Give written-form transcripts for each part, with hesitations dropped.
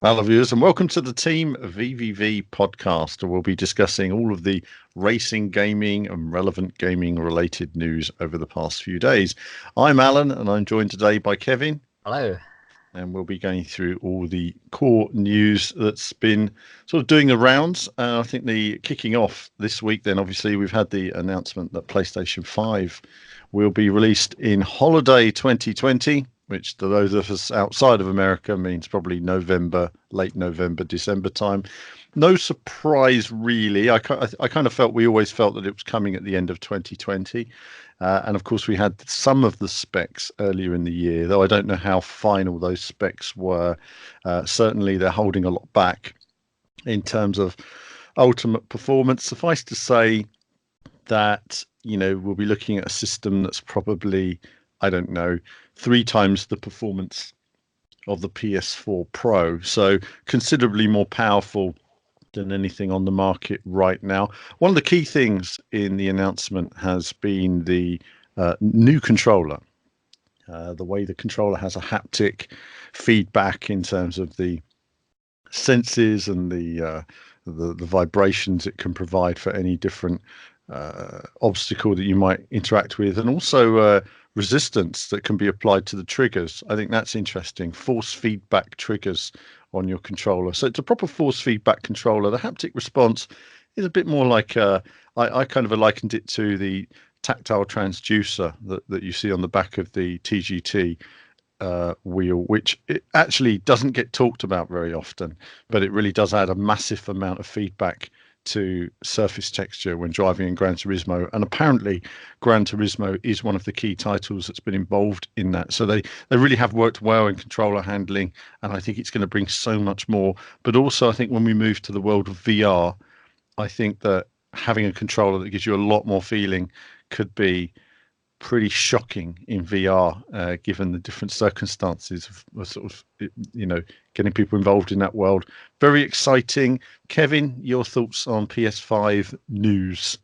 Hello, viewers, and welcome to the Team VVV podcast. We'll be discussing all of the racing, gaming, and relevant gaming related news over the past few days. I'm Alan, and I'm joined today by Kevin. Hello. And we'll be going through all the core news that's been sort of doing the rounds. I think the kicking off this week, then obviously we've had the announcement that PlayStation 5 will be released in holiday 2020. Which to those of us outside of America means probably November, late November, December time. No surprise, really. I kind of felt we always felt that it was coming at the end of 2020. And of course, we had some of the specs earlier in the year, though I don't know how final those specs were. Certainly, they're holding a lot back in terms of ultimate performance. Suffice to say that, we'll be looking at a system that's probably, I don't know, 3 times the performance of the PS4 Pro. So considerably more powerful than anything on the market right now. One of the key things in the announcement has been the new controller. The way the controller has a haptic feedback in terms of the senses and the vibrations it can provide for any different obstacle that you might interact with, and also resistance that can be applied to the triggers. I think that's interesting. Force feedback triggers on your controller. So it's a proper force feedback controller. The haptic response is a bit more like I kind of likened it to the tactile transducer that you see on the back of the TGT wheel, which it actually doesn't get talked about very often, but it really does add a massive amount of feedback to surface texture when driving in Gran Turismo. And apparently Gran Turismo is one of the key titles that's been involved in that. So they really have worked well in controller handling, and I think it's going to bring so much more. But also I think when we move to the world of VR, I think that having a controller that gives you a lot more feeling could be pretty shocking in VR, given the different circumstances of sort of, getting people involved in that world. Very exciting. Kevin, your thoughts on PS5 news?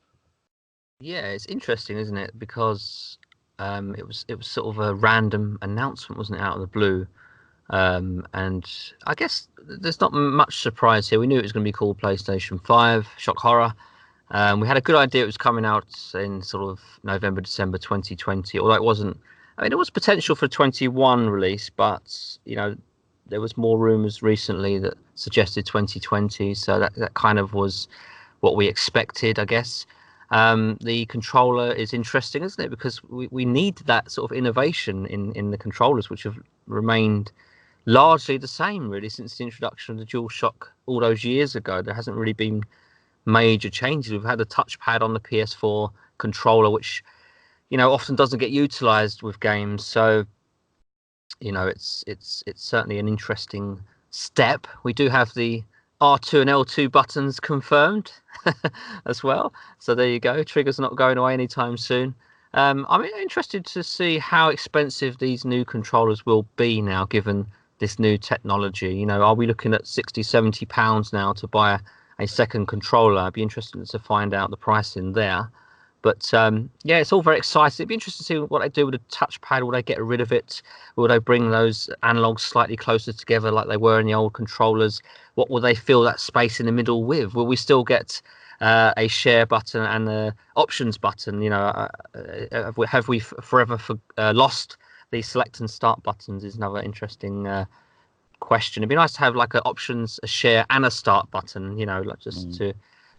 Yeah, it's interesting, isn't it? Because it was sort of a random announcement, wasn't it, out of the blue? And I guess there's not much surprise here. We knew it was going to be called PlayStation 5, shock horror. We had a good idea it was coming out in sort of November, December 2020, although it wasn't. I mean, it was potential for a 21 release, but, there was more rumors recently that suggested 2020. So that kind of was what we expected, I guess. The controller is interesting, isn't it? Because we need that sort of innovation in the controllers, which have remained largely the same, really, since the introduction of the DualShock all those years ago. There hasn't really been major changes. We've had a touchpad on the PS4 controller, which often doesn't get utilized with games. So it's certainly an interesting step. We do have the R2 and L2 buttons confirmed as well. So there you go. Trigger's not going away anytime soon. I'm interested to see how expensive these new controllers will be now, given this new technology. Are we looking at 60, 70 pounds now to buy a second controller? I'd be interested to find out the pricing there. But yeah, it's all very exciting. It'd be interesting to see what they do with the touchpad. Will they get rid of it? Will they bring those analogs slightly closer together like they were in the old controllers? What will they fill that space in the middle with? Will we still get a share button and the options button? Have we forever lost the select and start buttons? Is another interesting question. It'd be nice to have like a share and a start button,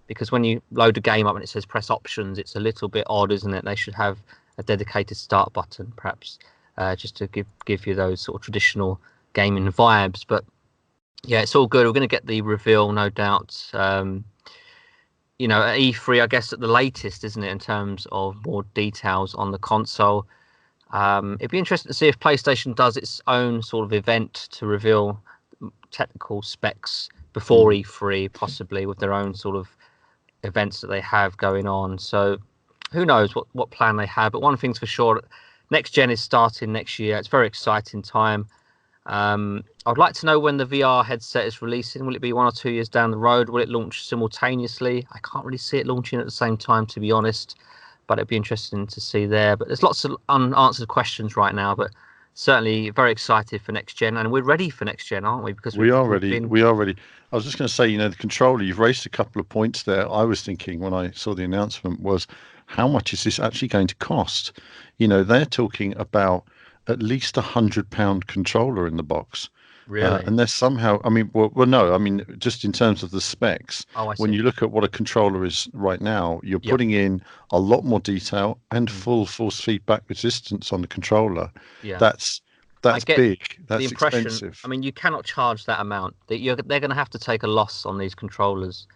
because when you load a game up and it says press options, it's a little bit odd, isn't it? They should have a dedicated start button, perhaps, just to give you those sort of traditional gaming vibes. But yeah, it's all good. We're going to get the reveal, no doubt. At E3, I guess, at the latest, isn't it, in terms of more details on the console. It'd be interesting to see if PlayStation does its own sort of event to reveal technical specs before E3, possibly with their own sort of events that they have going on. So who knows what plan they have. But one thing's for sure, next gen is starting next year. It's a very exciting time. I'd like to know when the VR headset is releasing. Will it be 1 or 2 years down the road? Will it launch simultaneously? I can't really see it launching at the same time, to be honest. But it'd be interesting to see there. But there's lots of unanswered questions right now. But certainly very excited for next gen, and we're ready for next gen, aren't we? Because We are we've ready. been. We are ready. I was just going to say, the controller, you've raised a couple of points there. I was thinking when I saw the announcement was, how much is this actually going to cost? They're talking about at least £100 controller in the box. Really? And there's somehow, no, just in terms of the specs, Oh, I when see. you look at what a controller is right now, you're Yep. putting in a lot more detail and Mm. full force feedback resistance on the controller. Yeah. That's I that's get big. the That's impression. expensive. I mean, you cannot charge that amount. They're going to have to take a loss on these controllers,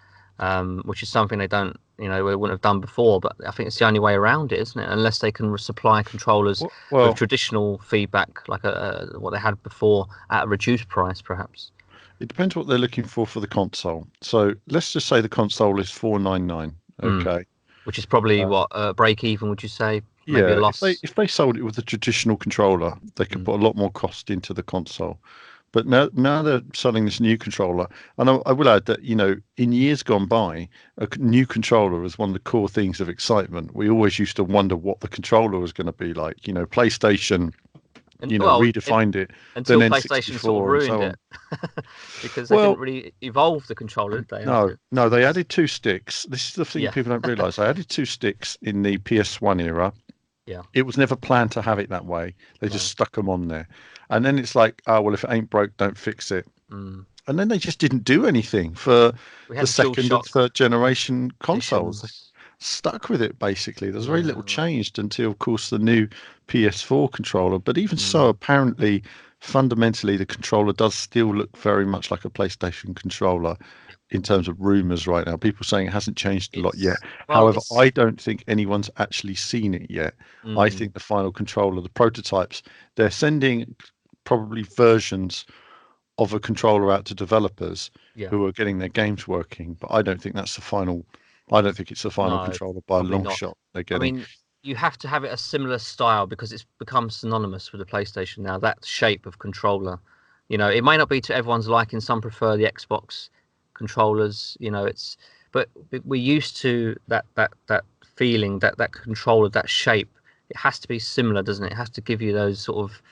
which is something they don't, they wouldn't have done before. But I think it's the only way around it, isn't it? Unless they can supply controllers with Well, traditional feedback, like what they had before, at a reduced price, perhaps. it depends what they're looking for the console. So let's just say the console is 499. Mm. Okay. Which is probably Uh, what, break even, would you say? Maybe a yeah, if they loss. if they sold it with a traditional controller, they could Mm. put a lot more cost into the console. But now they're selling this new controller, and I will add that in years gone by, new controller was one of the core things of excitement. We always used to wonder what the controller was going to be like. PlayStation, And well, redefined it, then until PlayStation sort of N64 and ruined so it, on. because they didn't Well, really evolve the controller, did they? no, After no, it they was, added two sticks. This is the thing yeah, people don't realize. They added two sticks in the PS1 era. yeah, It was never planned to have it that way. They just no. stuck them on there. And then it's like, oh, well, if it ain't broke, don't fix it. Mm. And then they just didn't do anything for We the had the Dual second and Shock third generation consoles. They editions. stuck with it basically. There's very Yeah, little changed until, of course, the new PS4 controller. But even so, mm. apparently, fundamentally, the controller does still look very much like a PlayStation controller in terms of rumors right now. People saying it hasn't changed a lot yet. It's well, However, it's I don't think anyone's actually seen it yet. I mm, think the final controller, the prototypes, they're sending probably versions of a controller out to developers yeah, who are getting their games working, but I don't think that's the final. I don't think it's the final no, controller by a probably long not. shot they're I getting. mean, you have to have it a similar style because it's become synonymous with the PlayStation now. That shape of controller, it may not be to everyone's liking. Some prefer the Xbox controllers. But we're used to that feeling, that controller, that shape. It has to be similar, doesn't it? It has to give you those sort of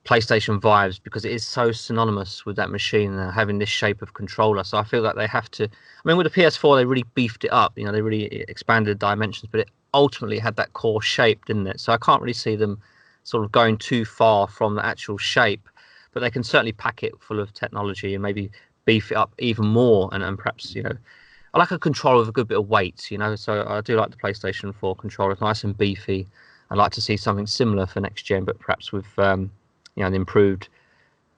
PlayStation vibes because it is so synonymous with that machine now, having this shape of controller. So I feel like they have to. I mean, with the PS4, they really beefed it up. They really expanded the dimensions, but it ultimately had that core shape, didn't it? So I can't really see them sort of going too far from the actual shape, but they can certainly pack it full of technology and maybe beef it up even more. And perhaps, I like a controller with a good bit of weight. So I do like the PlayStation 4 controller, nice and beefy. I'd like to see something similar for next gen, but perhaps with the improved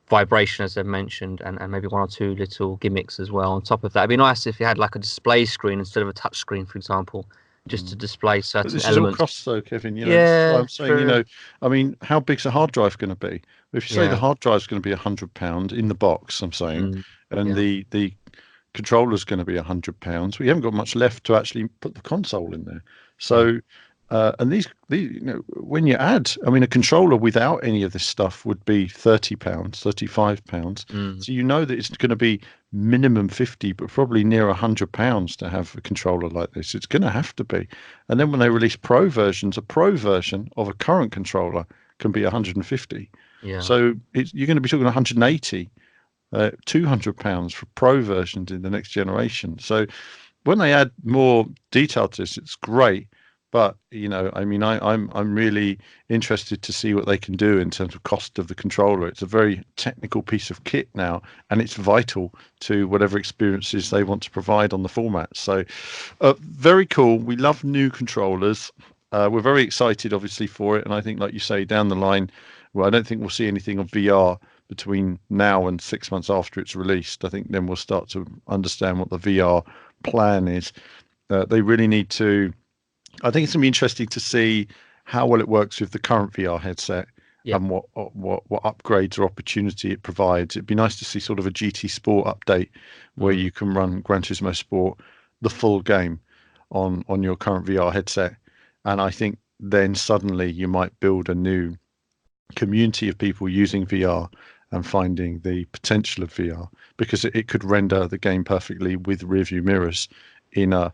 vibration, as I've mentioned, and maybe one or two little gimmicks as well on top of that. It'd be nice if you had like a display screen instead of a touch screen, for example, just to Mm. display But certain this is all elements. cost though, Kevin. This is why Yeah, I'm saying, true. how big's a hard drive going to be? If you say the Yeah. hard drive's going to be £100 in the box, I'm saying, Mm, and yeah. the controller's going to be £100, we haven't got much left to actually put the console in there. Yeah. So, and these, when you add, a controller without any of this stuff would be £30, £35. Mm, So that it's going to be minimum 50, but probably near £100 to have a controller like this. It's going to have to be. And then when they release pro versions, a pro version of a current controller can be 150. yeah. So you're going to be talking 180, £200 for pro versions in the next generation. So when they add more detail to this, it's great. But I'm really interested to see what they can do in terms of cost of the controller. It's a very technical piece of kit now, and it's vital to whatever experiences they want to provide on the format. So, very cool. We love new controllers. We're very excited, obviously, for it. And I think, like you say, down the line, well, I don't think we'll see anything of VR between now and 6 months after it's released. I think then we'll start to understand what the VR plan is. They really need to. I think it's going to be interesting to see how well it works with the current VR headset Yeah. and what upgrades or opportunity it provides. It'd be nice to see sort of a GT Sport update where Mm, you can run Gran Turismo Sport, the full game, on your current VR headset. And I think then suddenly you might build a new community of people using VR and finding the potential of VR because it could render the game perfectly with rear view mirrors in a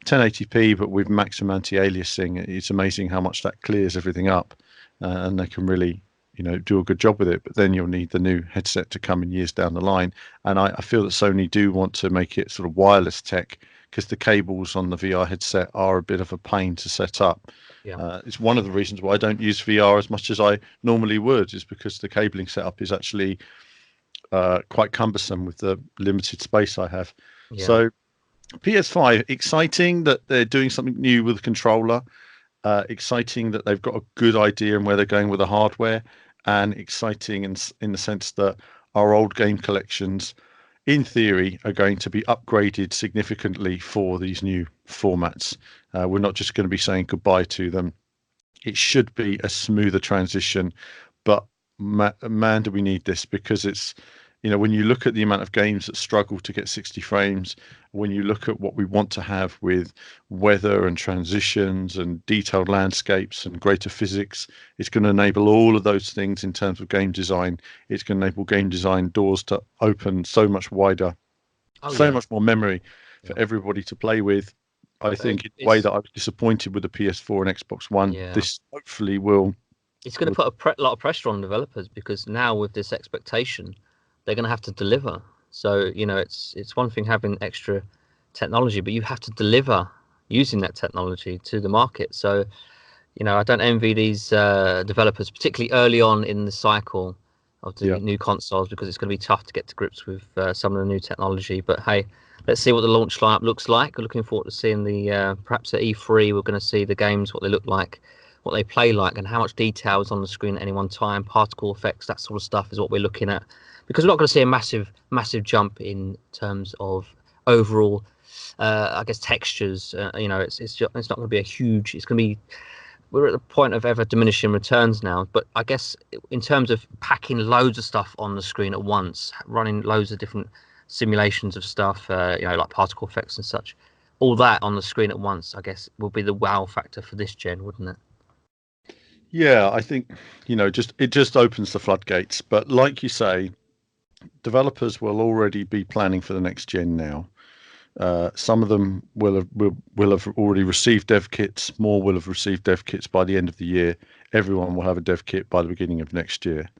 1080p, but with maximum anti-aliasing. It's amazing how much that clears everything up, and they can really, do a good job with it. But then you'll need the new headset to come in years down the line. And I feel that Sony do want to make it sort of wireless tech, because the cables on the VR headset are a bit of a pain to set up. Yeah. It's one of the reasons why I don't use VR as much as I normally would, is because the cabling setup is actually quite cumbersome with the limited space I have. Yeah. So PS5, exciting that they're doing something new with the controller. Exciting that they've got a good idea on where they're going with the hardware, and exciting in the sense that our old game collections, in theory, are going to be upgraded significantly for these new formats. We're not just going to be saying goodbye to them. It should be a smoother transition, but man, do we need this, because it's, when you look at the amount of games that struggle to get 60 frames, when you look at what we want to have with weather and transitions and detailed landscapes and greater physics, it's going to enable all of those things in terms of game design. It's going to enable game design doors to open so much wider, much more memory for everybody to play with. I think in a way that I was disappointed with the PS4 and Xbox One, this hopefully will. It's going to put a lot of pressure on developers, because now with this expectation, they're going to have to deliver. So, it's one thing having extra technology, but you have to deliver using that technology to the market. So, I don't envy these developers, particularly early on in the cycle of the new consoles, because it's going to be tough to get to grips with some of the new technology. But hey, let's see what the launch lineup looks like. We're looking forward to seeing the perhaps at E3, we're going to see the games, what they look like, what they play like, and how much detail is on the screen at any one time. Particle effects, that sort of stuff is what we're looking at, because we're not going to see a massive jump in terms of overall I guess textures. It's not going to be a huge, it's going to be, we're at the point of ever diminishing returns now. But I guess in terms of packing loads of stuff on the screen at once, running loads of different simulations of stuff, like particle effects and such, all that on the screen at once, I guess will be the wow factor for this gen, wouldn't it? Yeah, I think, it just opens the floodgates. But like you say, developers will already be planning for the next gen now. Some of them will have already received dev kits. More will have received dev kits by the end of the year. Everyone will have a dev kit by the beginning of next year,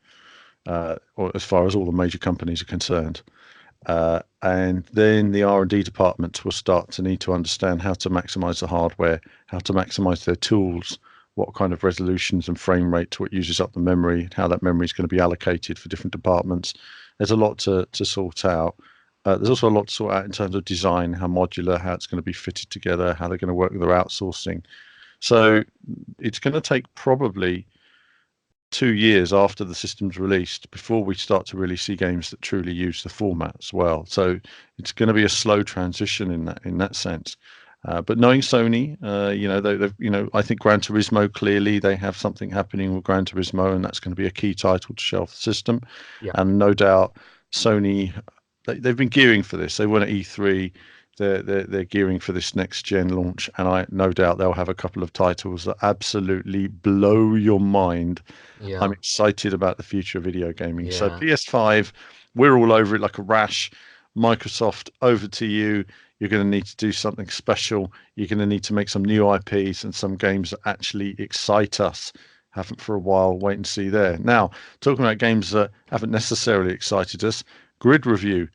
or as far as all the major companies are concerned. And then the R&D departments will start to need to understand how to maximize the hardware, how to maximize their tools, what kind of resolutions and frame rates, what uses up the memory, how that memory is going to be allocated for different departments. There's a lot to sort out. There's also a lot to sort out in terms of design, how modular, how it's going to be fitted together, how they're going to work with their outsourcing. So it's going to take probably 2 years after the system's released before we start to really see games that truly use the format as well. So it's going to be a slow transition in that sense. But knowing Sony, I think Gran Turismo, clearly they have something happening with Gran Turismo, and that's going to be a key title to shelf the system. Yeah. And no doubt Sony, they've been gearing for this. They won at E3. They're gearing for this next gen launch, and I no doubt they'll have a couple of titles that absolutely blow your mind. Yeah. I'm excited about the future of video gaming. Yeah. So PS5, we're all over it like a rash. Microsoft, over to you. You're going to need to do something special. You're going to need to make some new IPs and some games that actually excite us. Haven't for a while. Wait and see there. Now, talking about games that haven't necessarily excited us, Grid Review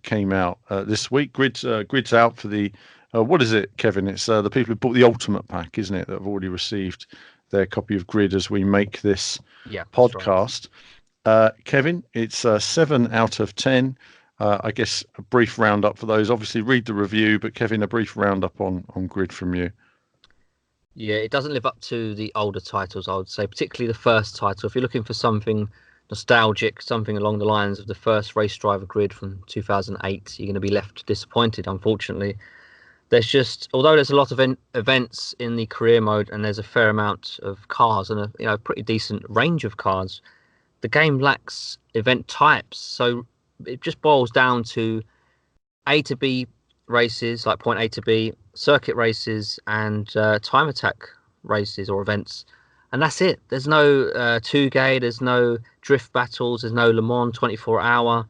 came out this week. Grid's out for the what is it, Kevin? It's the people who bought the Ultimate Pack, isn't it? That have already received their copy of Grid as we make this podcast. Right. Kevin, it's 7 out of 10. I guess a brief roundup for those. Obviously, read the review, but Kevin, a brief roundup on Grid from you. Yeah, it doesn't live up to the older titles, I would say, particularly the first title. If you're looking for something nostalgic, something along the lines of the first race driver Grid from 2008, you're going to be left disappointed, unfortunately. Although there's a lot of events in the career mode and there's a fair amount of cars and a pretty decent range of cars, the game lacks event types. So it just boils down to A to B races, like point A to B, circuit races, and time attack races or events. And that's it. There's no 2K, there's no drift battles, there's no Le Mans 24-hour.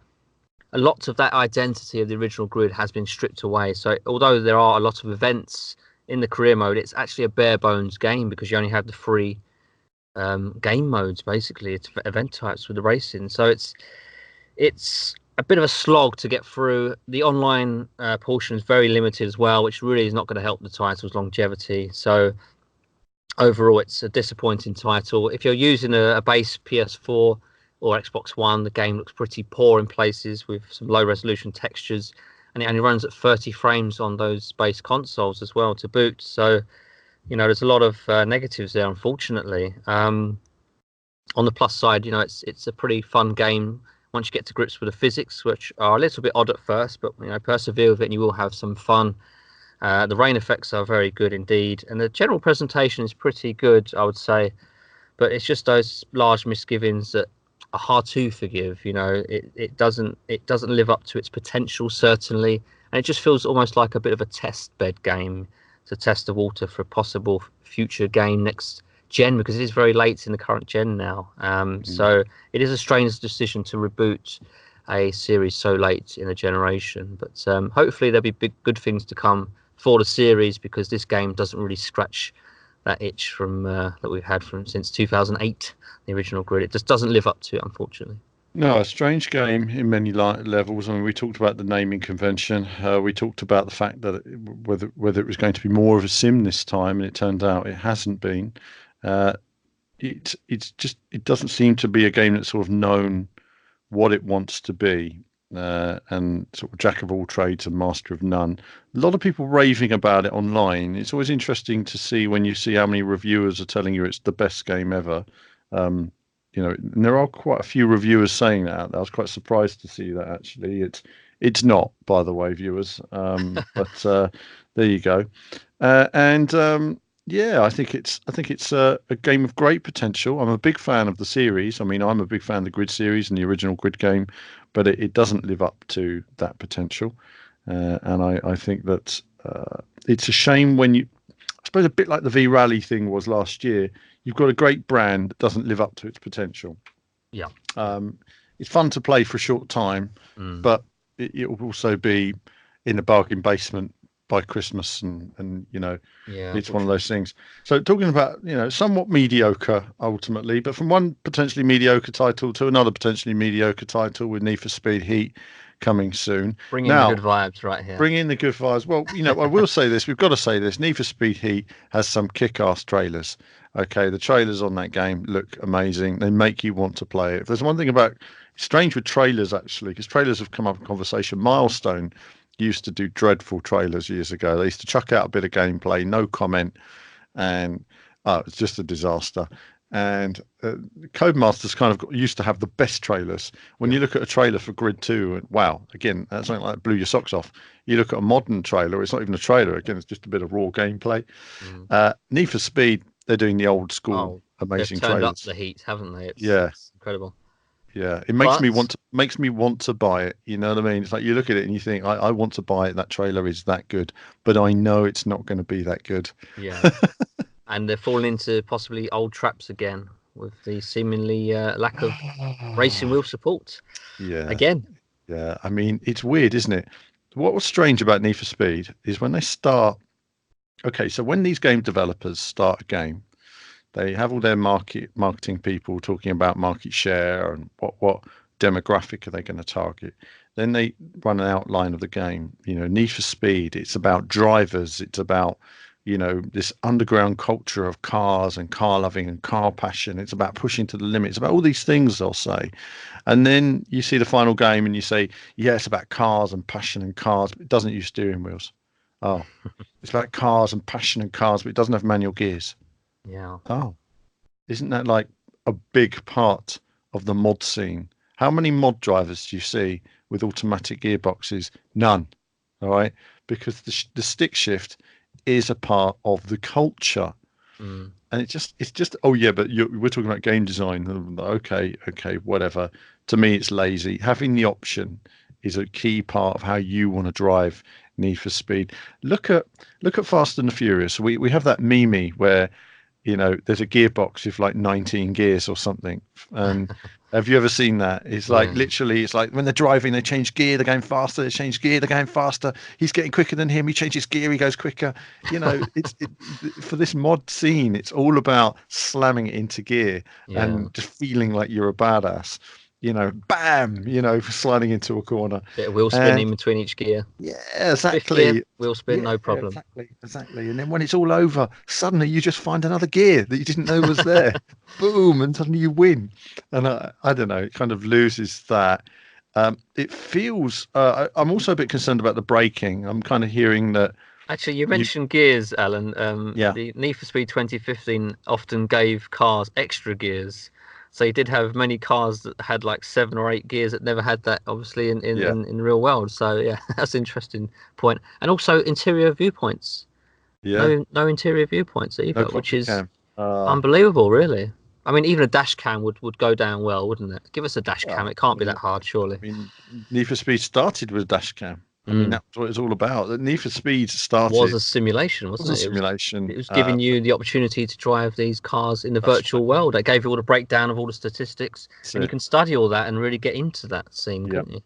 A lot of that identity of the original Grid has been stripped away. So although there are a lot of events in the career mode, it's actually a bare bones game because you only have the 3 game modes. Basically, it's event types with the racing. So it's a bit of a slog to get through. The online portion is very limited as well, which really is not going to help the title's longevity. So overall, it's a disappointing title. If you're using a base PS4 or Xbox One, the game looks pretty poor in places with some low resolution textures, and it only runs at 30 frames on those base consoles as well to boot. So, there's a lot of negatives there, unfortunately. On the plus side, it's a pretty fun game once you get to grips with the physics, which are a little bit odd at first, but persevere with it and you will have some fun. The rain effects are very good indeed, and the general presentation is pretty good, I would say. But it's just those large misgivings that are hard to forgive. It doesn't live up to its potential, certainly, and it just feels almost like a bit of a test bed game to test the water for a possible future game next gen, because it is very late in the current gen now. So it is a strange decision to reboot a series so late in a generation. But hopefully there'll be good things to come for the series, because this game doesn't really scratch that itch from that we've had since 2008, the original Grid. It just doesn't live up to it, unfortunately. No, a strange game in many levels. I mean, we talked about the naming convention. We talked about the fact that whether it was going to be more of a sim this time, and it turned out it hasn't been. It doesn't seem to be a game that's sort of known what it wants to be, and sort of jack of all trades and master of none. A lot of people raving about it online. It's always interesting to see when you see how many reviewers are telling you it's the best game ever. And there are quite a few reviewers saying that. I was quite surprised to see that, actually. It's not, by the way, viewers. But there you go. Yeah, I think it's a game of great potential. I'm a big fan of the series. I mean, I'm a big fan of the Grid series and the original Grid game, but it doesn't live up to that potential. And I think that it's a shame when I suppose a bit like the V Rally thing was last year. You've got a great brand that doesn't live up to its potential. Yeah. It's fun to play for a short time, but it will also be in the bargain basement by Christmas, and it's one of those things. So talking about somewhat mediocre ultimately, but from one potentially mediocre title to another potentially mediocre title with Need for Speed Heat coming soon. Bring in the good vibes right here. Bring in the good vibes. Well, I will say this. We've got to say this. Need for Speed Heat has some kick-ass trailers. Okay, the trailers on that game look amazing. They make you want to play it. If there's one thing about strange with trailers, actually, because trailers have come up in conversation. Milestone used to do dreadful trailers years ago. They used to chuck out a bit of gameplay, no comment, and it's just a disaster. And Codemasters kind of used to have the best trailers. When you look at a trailer for Grid 2, and wow, again, that's something like blew your socks off. You look at a modern trailer, it's not even a trailer. Again, it's just a bit of raw gameplay. Need for Speed, they're doing the old school amazing they've turned trailers. Up the heat, haven't they? It's incredible. Yeah, it makes me want to buy it. You know what I mean? It's like you look at it and you think, I want to buy it. That trailer is that good, but I know it's not going to be that good. Yeah. And they're falling into possibly old traps again with the seemingly lack of racing wheel support. Yeah. Again. Yeah. I mean, it's weird, isn't it? What was strange about Need for Speed is when they start. Okay, so when these game developers start a game, they have all their marketing people talking about market share and what demographic are they going to target. Then they run an outline of the game. Need for Speed. It's about drivers. It's about this underground culture of cars and car loving and car passion. It's about pushing to the limit. It's about all these things, they'll say. And then you see the final game and you say, yeah, it's about cars and passion and cars, but it doesn't use steering wheels. Oh, it's about cars and passion and cars, but it doesn't have manual gears. Yeah. Oh, isn't that like a big part of the mod scene? How many mod drivers do you see with automatic gearboxes? None. All right. Because the stick shift is a part of the culture. And it's just, oh yeah, but we're talking about game design. Okay, whatever. To me, it's lazy. Having the option is a key part of how you want to drive Need for Speed. Look at Fast and the Furious. We have that meme where you know, there's a gearbox with like 19 gears or something. And have you ever seen that? It's like Yeah. literally, it's like when they're driving, they change gear, they're going faster, they change gear, they're going faster. He's getting quicker than him. He changes gear, he goes quicker. You know, for this mod scene, it's all about slamming it into gear Yeah. and just feeling like you're a badass. You know, bam, you know, sliding into a corner. Bit of wheel spin in between each gear. Yeah, Fifth gear, exactly. wheel spin, Yeah, no problem. exactly. And then when it's all over, suddenly you just find another gear that you didn't know was there. Boom, and suddenly you win. And I don't know, it kind of loses that. It feels. I'm also a bit concerned about the braking. I'm kind of hearing that. Actually, you mentioned gears, Alan. Yeah, The Need for Speed 2015 often gave cars extra gears. So you did have many cars that had like 7 or 8 gears that never had that, obviously, yeah, in the real world. So yeah, that's an interesting point. And also interior viewpoints. yeah. No interior viewpoints No either, which cockpit is cam. Uh, unbelievable, really. I mean, even a dash cam would go down well, wouldn't it? Give us a dash cam. well, It can't I be mean, that hard, surely. Need for Speed started with dash cam. I mean, Mm. that's what it's all about. The Need for Speed Was started a simulation, was wasn't a it? simulation. It was giving you the opportunity to drive these cars in the That's virtual world. It gave you all the breakdown of all the statistics, and you it. can study all that and really get into that scene, Yeah. couldn't you?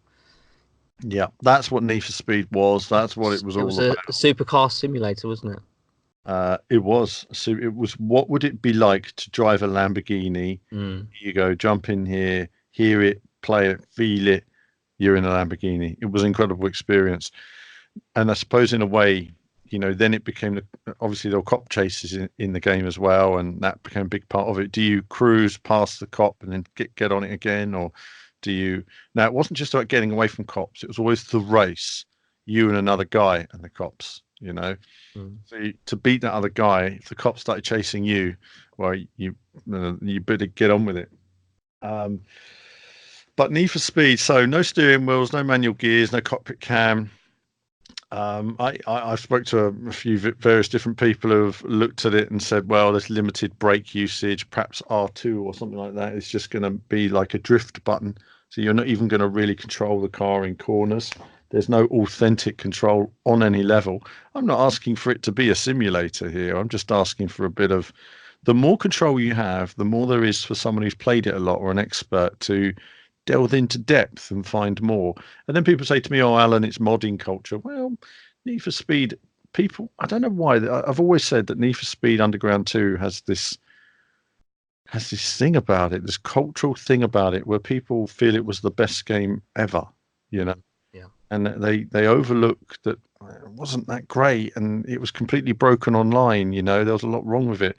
Yeah, that's what Need for Speed was. That's what it was It all was a about. supercar simulator, wasn't it? It was. So it was, what would it be like to drive a Lamborghini? Mm. You go, jump in here, hear it, play it, feel it. You're in a Lamborghini. It was an incredible experience. And I suppose in a way, you know, then it became obviously there were cop chases in the game as well, and that became a big part of it. Do you cruise past the cop and then get on it again, or do you? Now it wasn't just about getting away from cops; it was always the race, you and another guy and the cops. You know, Mm. so to beat that other guy, if the cops started chasing you, well, you better get on with it. Um, but Need for Speed, so no steering wheels, no manual gears, no cockpit cam. I spoke to a few various different people who have looked at it and said, well, there's limited brake usage, perhaps R2 or something like that. It's just going to be like a drift button. So you're not even going to really control the car in corners. There's no authentic control on any level. I'm not asking for it to be a simulator here. I'm just asking for a bit of, the more control you have, the more there is for someone who's played it a lot or an expert to delve into depth and find more. And then people say to me, "Oh, Alan, it's modding culture." Well, Need for Speed, people, I don't know why. I've always said that Need for Speed Underground 2 has this thing about it, this cultural thing about it, where people feel it was the best game ever, you know, Yeah. and they overlook that it wasn't that great, and it was completely broken online. You know, there was a lot wrong with it,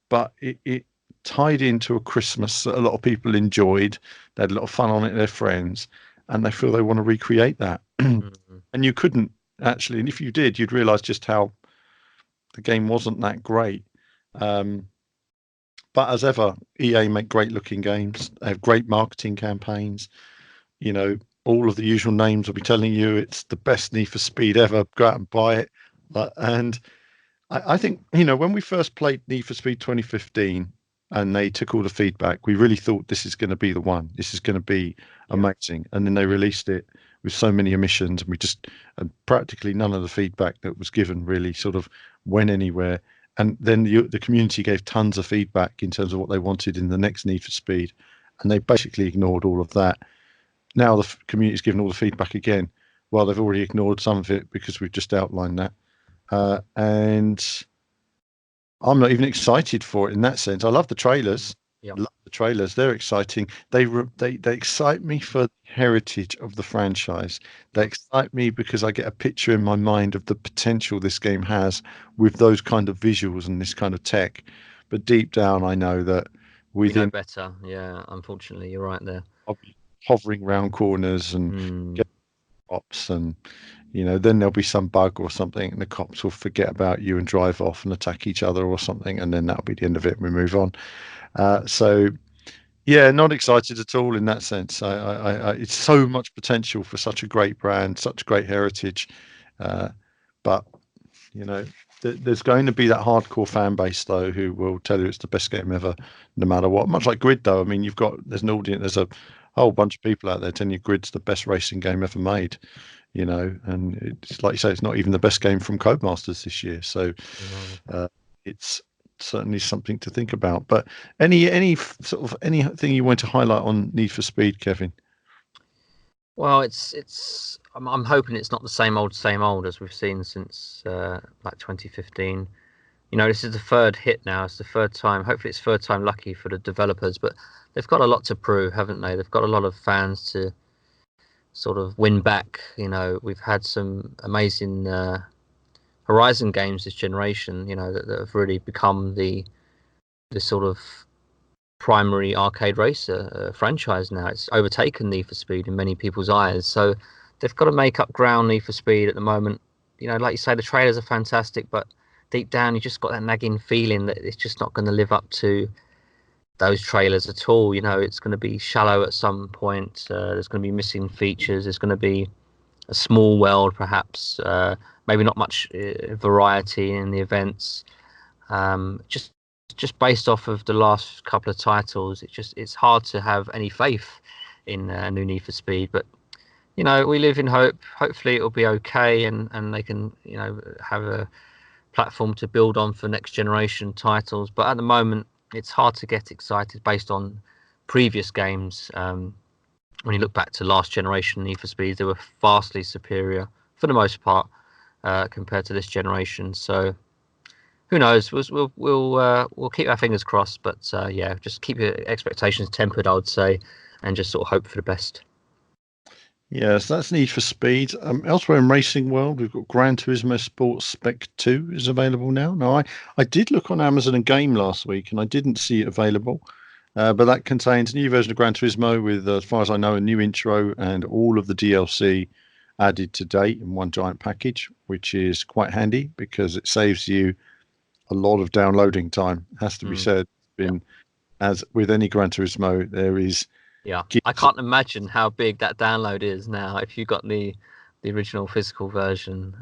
but it tied into a Christmas that a lot of people enjoyed. They had a lot of fun on it, their friends, and they feel they want to recreate that. Mm. And you couldn't actually, and if you did, you'd realize just how the game wasn't that great. Um, but as ever, EA make great looking games. They have great marketing campaigns. You know, all of the usual names will be telling you it's the best Need for Speed ever. Go out and buy it. And I think, you know, when we first played Need for Speed 2015 and they took all the feedback, we really thought this is going to be the one. This is going to be amazing. And then they released it with so many omissions, and we just practically none of the feedback that was given really sort of went anywhere. And then the community gave tons of feedback in terms of what they wanted in the next Need for Speed, and they basically ignored all of that. Now the community's given all the feedback again. Well, they've already ignored some of it because we've just outlined that. And I'm not even excited for it in that sense. I love the trailers. Yep. Love the trailers. They're exciting. They excite me for the heritage of the franchise. They excite me because I get a picture in my mind of the potential this game has with those kind of visuals and this kind of tech. But deep down, I know that We know within better. Yeah, unfortunately, you're right there. I'll be hovering round corners and Mm. get cops, and you know, then there'll be some bug or something, and the cops will forget about you and drive off and attack each other or something, and then that'll be the end of it, and we move on. So yeah, not excited at all in that sense. It's so much potential for such a great brand, such great heritage, but you know, there's going to be that hardcore fan base though who will tell you it's the best game ever, no matter what. Much like Grid though. I mean, there's an audience, there's a whole bunch of people out there telling you Grid's the best racing game ever made. You know, and it's like you say, it's not even the best game from Codemasters this year. So No. uh, it's certainly something to think about. But anything you want to highlight on Need for Speed, Kevin? Well, I'm hoping it's not the same old as we've seen since like 2015. This is the third hit now. It's the third time. Hopefully, it's third time lucky for the developers. But they've got a lot to prove, haven't they? They've got a lot of fans to sort of win back. We've had some amazing Horizon games this generation. That have really become the sort of primary arcade racer franchise now. It's overtaken Need for Speed in many people's eyes. So they've got to make up ground. Need for Speed at the moment. Like you say, the trailers are fantastic, but deep down you just got that nagging feeling that it's just not going to live up to those trailers at all. It's going to be shallow at some point. There's going to be missing features. There's going to be a small world, perhaps. Maybe not much variety in the events. Just based off of the last couple of titles, it's hard to have any faith in new Need for Speed. But we live in hope. Hopefully it'll be okay, and they can have a platform to build on for next generation titles. But at the moment, it's hard to get excited based on previous games. When you look back to last generation Need for Speed, they were vastly superior for the most part compared to this generation. So who knows? We'll keep our fingers crossed, but just keep your expectations tempered, I would say, and just sort of hope for the best. Yes, that's Need for Speed. Elsewhere in racing world, we've got Gran Turismo Sport Spec 2 is available now. Now, I did look on Amazon and Game last week, and I didn't see it available. But that contains a new version of Gran Turismo with, as far as I know, a new intro and all of the DLC added to date in one giant package, which is quite handy because it saves you a lot of downloading time. Has to be said. As with any Gran Turismo, there is. Yeah, I can't imagine how big that download is now. If you got the original physical version,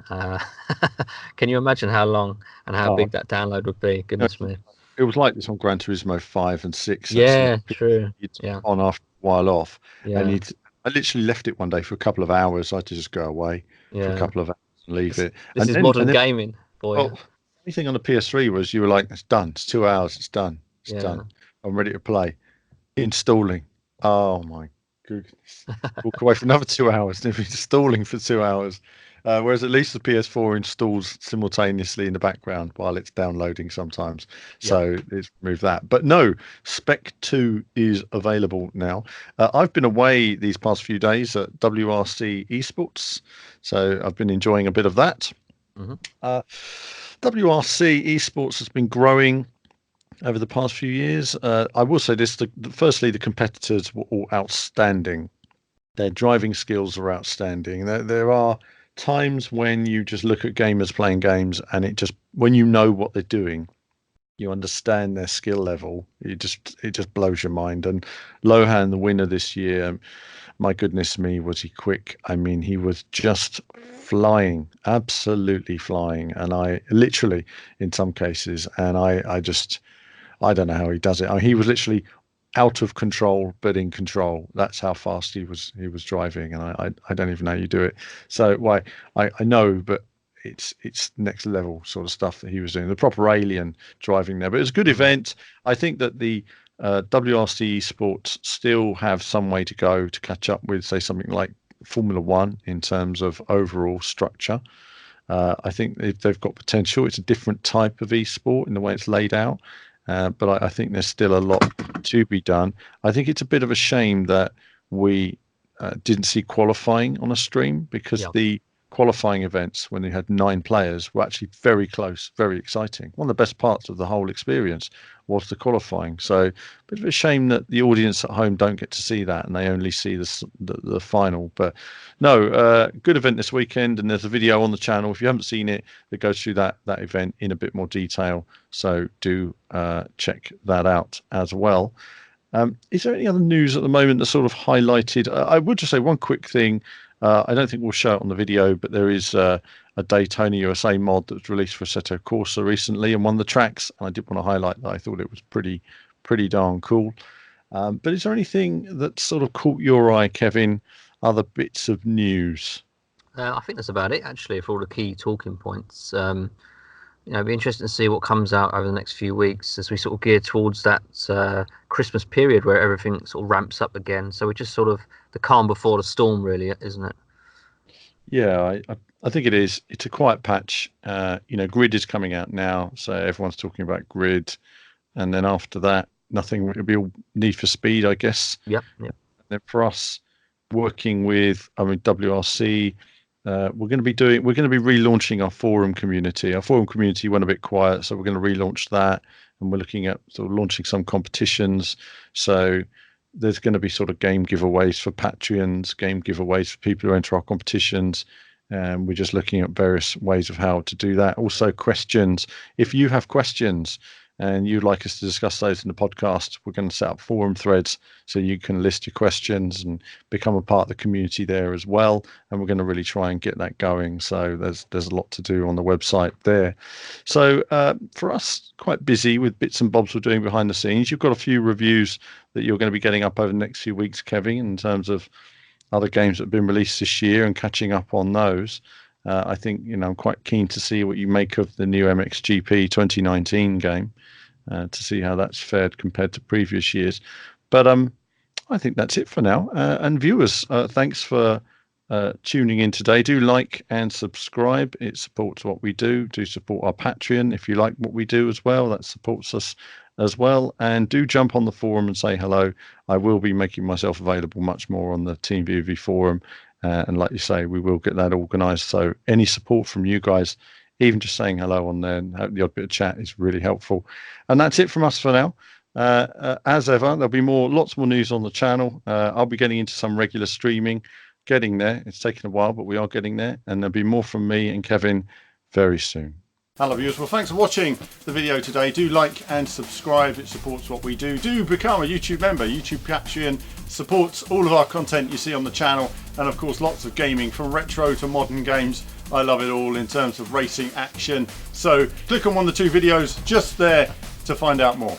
can you imagine how long and how big that download would be? Goodness me. It was like this on Gran Turismo 5 and 6. Yeah, true. You'd on after a while off, and Yeah. I literally left it one day for a couple of hours. I had to just go away for a couple of hours and leave it. This is modern gaming, boy. Well, anything on the PS3 was you were like, it's done. It's 2 hours. It's done. It's done. I'm ready to play. Installing. Oh my goodness. Walk away for another 2 hours. Installing for 2 hours. Whereas at least the PS4 installs simultaneously in the background while it's downloading sometimes. So it's removed that. But no, Spec 2 is available now. I've been away these past few days at WRC Esports. So I've been enjoying a bit of that. WRC Esports has been growing over the past few years. I will say this, firstly, the competitors were all outstanding. Their driving skills are outstanding. There are times when you just look at gamers playing games and when you know what they're doing, you understand their skill level. It just blows your mind. And Lohan, the winner this year, my goodness me, was he quick. I mean, he was just flying, absolutely flying. And I literally, in some cases, and I don't know how he does it. I mean, he was literally out of control, but in control. That's how fast he was driving, and I don't even know how you do it. So I know, but it's next level sort of stuff that he was doing. The proper alien driving there, but it was a good event. I think that the WRC Esports still have some way to go to catch up with, say, something like Formula One in terms of overall structure. I think they've got potential. It's a different type of esport in the way it's laid out. But I think there's still a lot to be done. I think it's a bit of a shame that we didn't see qualifying on a stream because the qualifying events, when they had 9 players, were actually very close, very exciting. One of the best parts of the whole experience was the qualifying. So a bit of a shame that the audience at home don't get to see that and they only see the final. But no, good event this weekend, and there's a video on the channel if you haven't seen it that goes through that event in a bit more detail. So do check that out as well. Is there any other news at the moment that sort of highlighted? I would just say one quick thing. I don't think we'll show it on the video, but there is a Daytona USA mod that was released for Assetto Corsa recently and won the tracks. And I did want to highlight that. I thought it was pretty darn cool. But is there anything that sort of caught your eye, Kevin? Other bits of news? I think that's about it, actually, for all the key talking points. it'd be interesting to see what comes out over the next few weeks as we sort of gear towards that Christmas period where everything sort of ramps up again. So we're just sort of the calm before the storm, really, isn't it? Yeah, I think it is. It's a quiet patch. Grid is coming out now, so everyone's talking about Grid, and then after that, nothing. It'll be all Need for Speed, I guess. Yep. Then for us, working with, WRC, we're going to be relaunching our forum community. Our forum community went a bit quiet, so we're going to relaunch that, and we're looking at sort of launching some competitions. So there's going to be sort of game giveaways for Patreons, game giveaways for people who enter our competitions. And we're just looking at various ways of how to do that. Also, questions. If you have questions and you'd like us to discuss those in the podcast, we're going to set up forum threads so you can list your questions and become a part of the community there as well. And we're going to really try and get that going. So there's a lot to do on the website there. So for us, quite busy with bits and bobs we're doing behind the scenes. You've got a few reviews that you're going to be getting up over the next few weeks, Kevin, in terms of other games that have been released this year and catching up on those. I think, I'm quite keen to see what you make of the new MXGP 2019 game, to see how that's fared compared to previous years. But I think that's it for now. And viewers, thanks for tuning in today. Do like and subscribe. It supports what we do. Do support our Patreon if you like what we do as well. That supports us as well. And do jump on the forum and say hello. I will be making myself available much more on the Team VVV forum. And like you say, we will get that organised. So any support from you guys, even just saying hello on there and the odd bit of chat, is really helpful. And that's it from us for now. As ever, there'll be lots more news on the channel. I'll be getting into some regular streaming, getting there. It's taken a while, but we are getting there. And there'll be more from me and Kevin very soon. Hello viewers, well thanks for watching the video today. Do like and subscribe, it supports what we do. Do become a YouTube member. YouTube Patreon supports all of our content you see on the channel, and of course lots of gaming from retro to modern games. I love it all in terms of racing action. So click on one of the two videos just there to find out more.